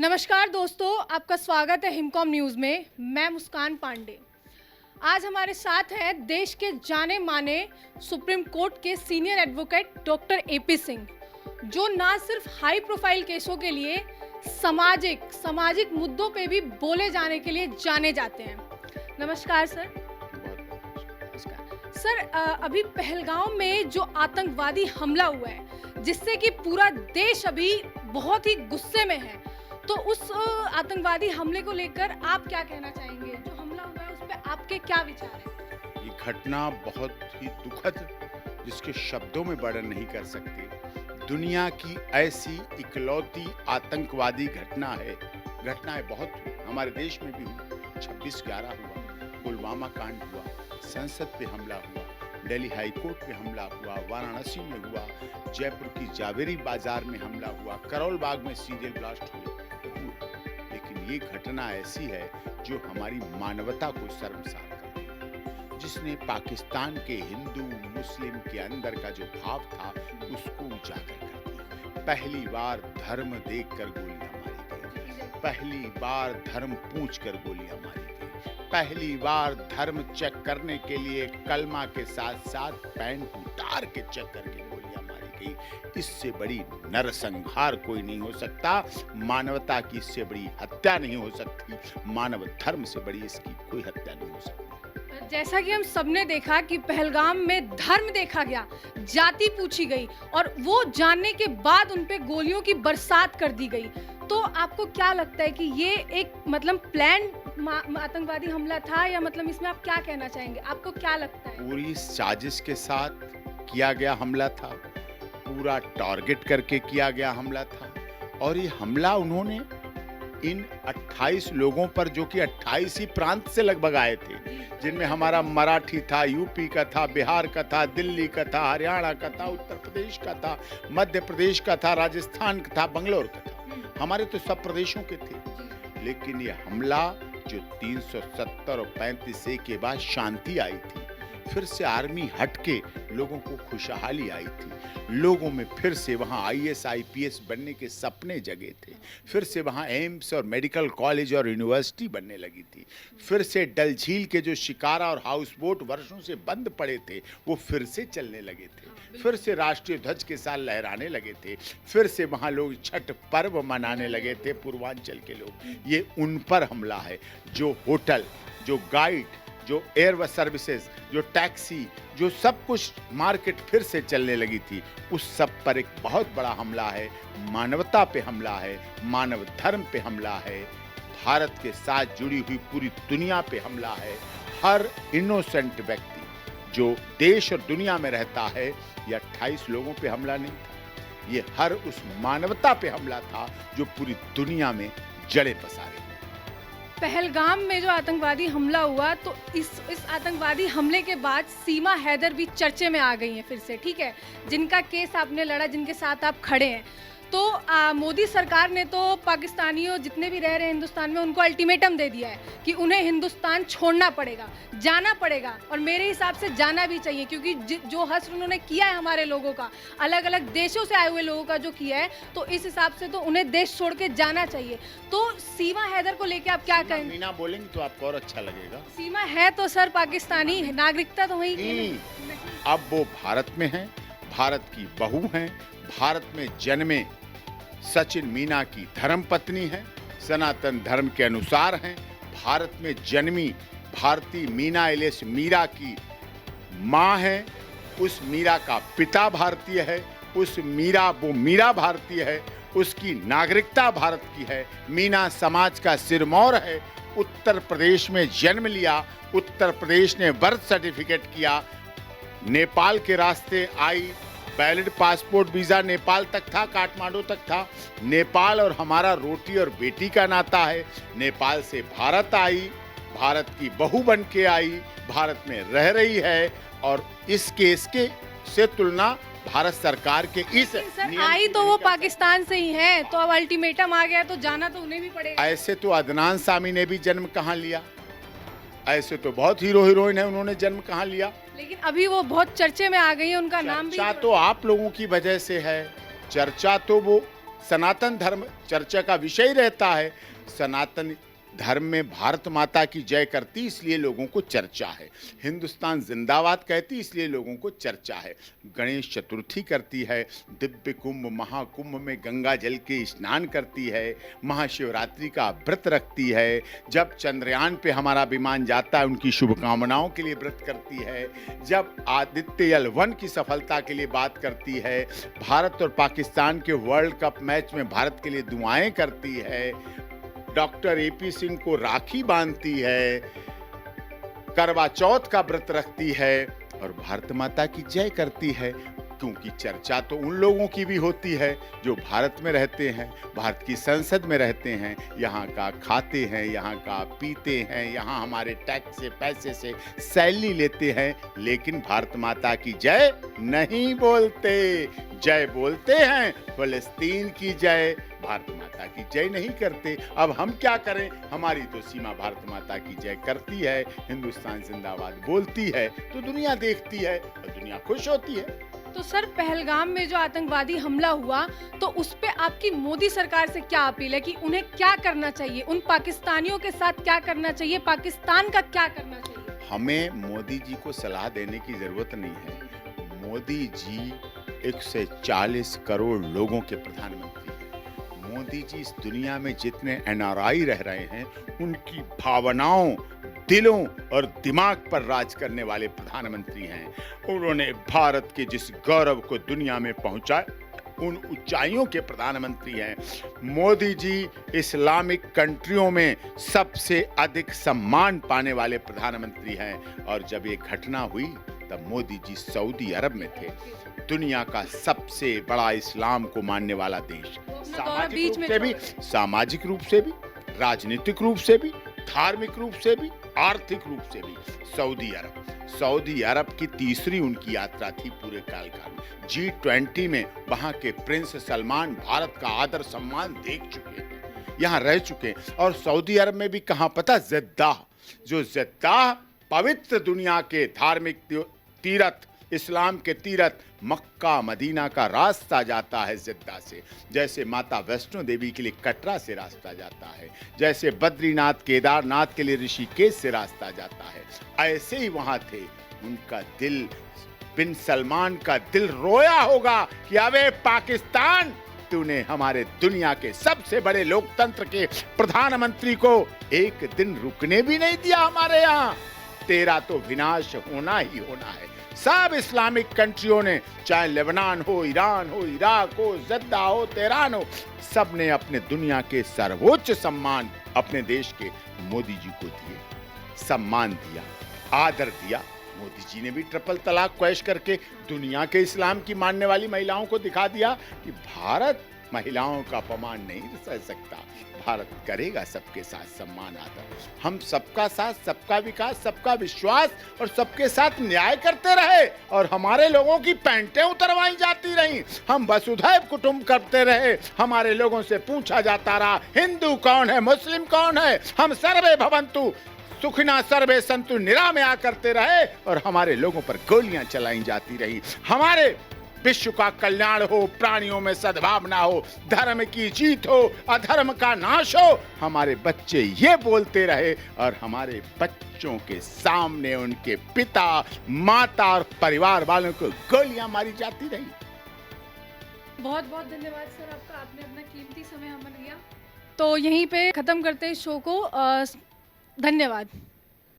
नमस्कार दोस्तों, आपका स्वागत है हिमकॉम न्यूज़ में। मैं मुस्कान पांडे। आज हमारे साथ हैं देश के जाने माने सुप्रीम कोर्ट के senior advocate doctor AP Singh, जो ना सिर्फ हाई प्रोफाइल केसों के लिए सामाजिक मुद्दों पे भी बोले जाने के लिए जाने जाते हैं। नमस्कार सर। नमस्कार सर। अभी पहलगाम में जो आतंकवादी हमला हुआ है, जिससे कि पूरा देश अभी बहुत ही गुस्से में है, तो उस आतंकवादी हमले को लेकर आप क्या कहना चाहेंगे? जो हमला हुआ है उस पर आपके क्या विचार हैं? ये घटना बहुत ही दुखद, जिसके शब्दों में वर्णन नहीं कर सकते। दुनिया की ऐसी इकलौती आतंकवादी घटना है। घटनाएं बहुत हुई, हमारे देश में भी हुई। 26/11 हुआ, पुलवामा कांड हुआ, संसद पे हमला हुआ, दिल्ली हाई कोर्ट पे हमला हुआ, वाराणसी में हुआ, जयपुर की जावेरी बाजार में हमला हुआ, करोल बाग में सीरियल ब्लास्ट हुए। लेकिन ये घटना ऐसी है जो हमारी मानवता को शर्मसार कर दी, जिसने पाकिस्तान के हिंदू मुस्लिम के अंदर का जो भाव था उसको उजागर कर दिया। पहली बार धर्म देखकर गोलियां मारी गई, पहली बार धर्म पूछकर गोलियां मारी गई, पहली बार धर्म चेक करने के लिए कलमा के साथ साथ पैंट उतार के चेक करके गोलियां मारी गई। इससे बड़ी नरसंहार कोई नहीं हो सकता। मानवता की इससे बड़ी हत्या नहीं हो सकती। मानव धर्म से बड़ी इसकी कोई हत्या नहीं हो सकती। जैसा कि हम सबने देखा कि पहलगाम में धर्म देखा गया, जाति पूछी गई और वो जानने के बाद उन पे गोलियों की बरसात कर दी गई। तो आपको क्या लगता है कि ये एक प्लान आतंकवादी हमला था, या इसमें आप क्या कहना चाहेंगे? आपको क्या लगता है? पूरी साजिश के साथ किया गया हमला था, पूरा टारगेट करके किया गया हमला था। और ये हमला उन्होंने इन 28 लोगों पर, जो कि 28 ही प्रांत से लगभग आए थे, जिनमें हमारा मराठी था, यूपी का था, बिहार का था, दिल्ली का था, हरियाणा का था, उत्तर प्रदेश का था, मध्य प्रदेश का था, राजस्थान का था, बंगलोर का था। हमारे तो सब प्रदेशों के थे। लेकिन ये हमला जो 370 और 35 के बाद शांति आई थी, फिर से आर्मी हटके लोगों को खुशहाली आई थी, लोगों में फिर से वहाँ IAS IPS बनने के सपने जगे थे, फिर से वहाँ एम्स और मेडिकल कॉलेज और यूनिवर्सिटी बनने लगी थी, फिर से डल झील के जो शिकारा और हाउस बोट वर्षों से बंद पड़े थे वो फिर से चलने लगे थे, फिर से राष्ट्रीय ध्वज के साथ लहराने लगे थे, फिर से वहाँ लोग छठ पर्व मनाने लगे थे, पूर्वांचल के लोग। ये उन पर हमला है। जो होटल, जो गाइड, जो एयर सर्विसेज, जो टैक्सी, जो सब कुछ मार्केट फिर से चलने लगी थी, उस सब पर एक बहुत बड़ा हमला है। मानवता पे हमला है, मानव धर्म पे हमला है, भारत के साथ जुड़ी हुई पूरी दुनिया पे हमला है। हर इनोसेंट व्यक्ति जो देश और दुनिया में रहता है, ये 28 लोगों पे हमला नहीं था, ये हर उस मानवता पे हमला था जो पूरी दुनिया में जड़ें पसारे। पहलगाम में जो आतंकवादी हमला हुआ, तो इस आतंकवादी हमले के बाद सीमा हैदर भी चर्चे में आ गई हैं फिर से, ठीक है, जिनका केस आपने लड़ा, जिनके साथ आप खड़े हैं। तो मोदी सरकार ने तो पाकिस्तानियों जितने भी रह रहे हैं हिंदुस्तान में, उनको अल्टीमेटम दे दिया है कि उन्हें हिंदुस्तान छोड़ना पड़ेगा, जाना पड़ेगा। और मेरे हिसाब से जाना भी चाहिए, क्योंकि जो हश्र उन्होंने किया है हमारे लोगों का, अलग अलग देशों से आए हुए लोगों का जो किया है, तो इस हिसाब से तो उन्हें देश छोड़ के जाना चाहिए। तो सीमा हैदर को लेके आप क्या कहेंगे? मीना बोलेंगे तो आपको और अच्छा लगेगा। सीमा है तो सर पाकिस्तानी, नागरिकता तो वही की। अब वो भारत में है, भारत की बहू है, भारत में जन्मे सचिन मीना की धर्मपत्नी है, सनातन धर्म के अनुसार हैं। भारत में जन्मी भारती मीना एलिस मीरा की माँ है, उस मीरा का पिता भारतीय है, वो मीरा भारतीय है, उसकी नागरिकता भारत की है। मीना समाज का सिरमौर है। उत्तर प्रदेश में जन्म लिया, उत्तर प्रदेश ने बर्थ सर्टिफिकेट किया, नेपाल के रास्ते आई, वैलिड पासपोर्ट वीजा नेपाल तक था, काठमांडू तक था। नेपाल और हमारा रोटी और बेटी का नाता है। नेपाल से भारत आई, भारत की बहू बन के आई, भारत में रह रही है। और इस केस के से तुलना भारत सरकार के इस आई तो वो पाकिस्तान से ही है, तो अब अल्टीमेटम आ गया तो जाना तो उन्हें भी पड़ेगा। ऐसे तो अदनान सामी ने भी जन्म कहाँ लिया, ऐसे तो बहुत हीरो हीरोइन है, उन्होंने जन्म कहाँ लिया। लेकिन अभी वो बहुत चर्चे में आ गई है, उनका नाम भी। चर्चा तो आप लोगों की वजह से है, चर्चा तो वो सनातन धर्म चर्चा का विषय रहता है। सनातन धर्म में भारत माता की जय करती इसलिए लोगों को चर्चा है, हिंदुस्तान जिंदाबाद कहती इसलिए लोगों को चर्चा है, गणेश चतुर्थी करती है, दिव्य कुंभ महाकुंभ में गंगा जल के स्नान करती है, महाशिवरात्रि का व्रत रखती है, जब चंद्रयान पे हमारा विमान जाता है उनकी शुभकामनाओं के लिए व्रत करती है, जब आदित्य L1 की सफलता के लिए बात करती है, भारत और पाकिस्तान के वर्ल्ड कप मैच में भारत के लिए दुआएं करती है, डॉक्टर AP सिंह को राखी बांधती है, करवा चौथ का व्रत रखती है और भारत माता की जय करती है। क्योंकि चर्चा तो उन लोगों की भी होती है जो भारत में रहते हैं, भारत की संसद में रहते हैं, यहाँ का खाते हैं, यहाँ का पीते हैं, यहाँ हमारे टैक्स से पैसे से सैलरी लेते हैं, लेकिन भारत माता की जय नहीं बोलते। जय बोलते हैं फलस्तीन की जय, भारत माता की जय नहीं करते। अब हम क्या करें, हमारी तो सीमा भारत माता की जय करती है, हिंदुस्तान जिंदाबाद बोलती है तो दुनिया देखती है और दुनिया खुश होती है। तो सर, पहलगाम में जो आतंकवादी हमला हुआ तो उस पे आपकी मोदी सरकार से क्या अपील है कि उन्हें क्या करना चाहिए, उन पाकिस्तानियों के साथ क्या करना चाहिए, पाकिस्तान का क्या करना चाहिए? हमें मोदी जी को सलाह देने की जरूरत नहीं है। मोदी जी 140 करोड़ लोगों के प्रधानमंत्री हैं। मोदी जी इस दुनिया में जितने NRI रह रहे हैं उनकी भावनाओं, दिलों और दिमाग पर राज करने वाले प्रधानमंत्री हैं। उन्होंने भारत के जिस गौरव को दुनिया में पहुंचाया उन ऊंचाइयों के प्रधानमंत्री हैं। मोदी जी इस्लामिक कंट्रियों में सबसे अधिक सम्मान पाने वाले प्रधानमंत्री हैं। और जब ये घटना हुई तब मोदी जी सऊदी अरब में थे, दुनिया का सबसे बड़ा इस्लाम को मानने वाला देश, सामाजिक रूप से भी, राजनीतिक रूप से भी, धार्मिक रूप से भी, आर्थिक रूप से भी सऊदी अरब की तीसरी उनकी यात्रा थी पूरे कालकाल। G20 में वहां के प्रिंस सलमान भारत का आदर सम्मान देख चुके हैं, यहाँ रह चुके हैं। और सऊदी अरब में भी कहाँ पता, ज़ेद्दाह, जो ज़ेद्दाह पवित्र दुनिया के धार्मिक तीर्थ, इस्लाम के तीर्थ मक्का मदीना का रास्ता जाता है ज़ेद्दाह से, जैसे माता वैष्णो देवी के लिए कटरा से रास्ता जाता है, जैसे बद्रीनाथ केदारनाथ के लिए ऋषिकेश से रास्ता जाता है, ऐसे ही वहां थे। उनका दिल, बिन सलमान का दिल रोया होगा कि अबे पाकिस्तान, तूने हमारे दुनिया के सबसे बड़े लोकतंत्र के प्रधानमंत्री को एक दिन रुकने भी नहीं दिया हमारे यहाँ, तेरा तो विनाश होना ही होना है। सब इस्लामिक कंट्रियों ने, चाहे लेबनान हो, ईरान हो, इराक हो, ज़ेद्दाह हो, तेहरान हो, सब ने अपने दुनिया के सर्वोच्च सम्मान अपने देश के मोदी जी को दिए, सम्मान दिया, आदर दिया। मोदी जी ने भी ट्रिपल तलाक को ऐश करके दुनिया के इस्लाम की मानने वाली महिलाओं को दिखा दिया कि भारत महिलाओं का अपमान नहीं सह सकता, भारत करेगा सबके साथ सम्मान आदर। हम सबका साथ, सबका विकास, सबका विश्वास और सबके साथ न्याय करते रहे और हमारे लोगों की पैंटें उतरवाई जाती रहीं। हम वसुधैव कुटुंब करते रहे, हमारे लोगों से पूछा जाता रहा हिंदू कौन है, मुस्लिम कौन है। हम सर्वे भवन्तु सुखिना सर्वे संतु निरामया करते रहे और हमारे लोगों पर गोलियां चलाई जाती रही। हमारे विश्व का कल्याण हो, प्राणियों में सद्भावना हो, धर्म की जीत हो, अधर्म का नाश हो, हमारे बच्चे ये बोलते रहे और हमारे बच्चों के सामने उनके पिता, माता और परिवार वालों को गोलियां मारी जाती रही। बहुत बहुत धन्यवाद सर आपका, आपने अपना कीमती समय हमें दिया। तो यहीं पे खत्म करते हैं शो को। धन्यवाद।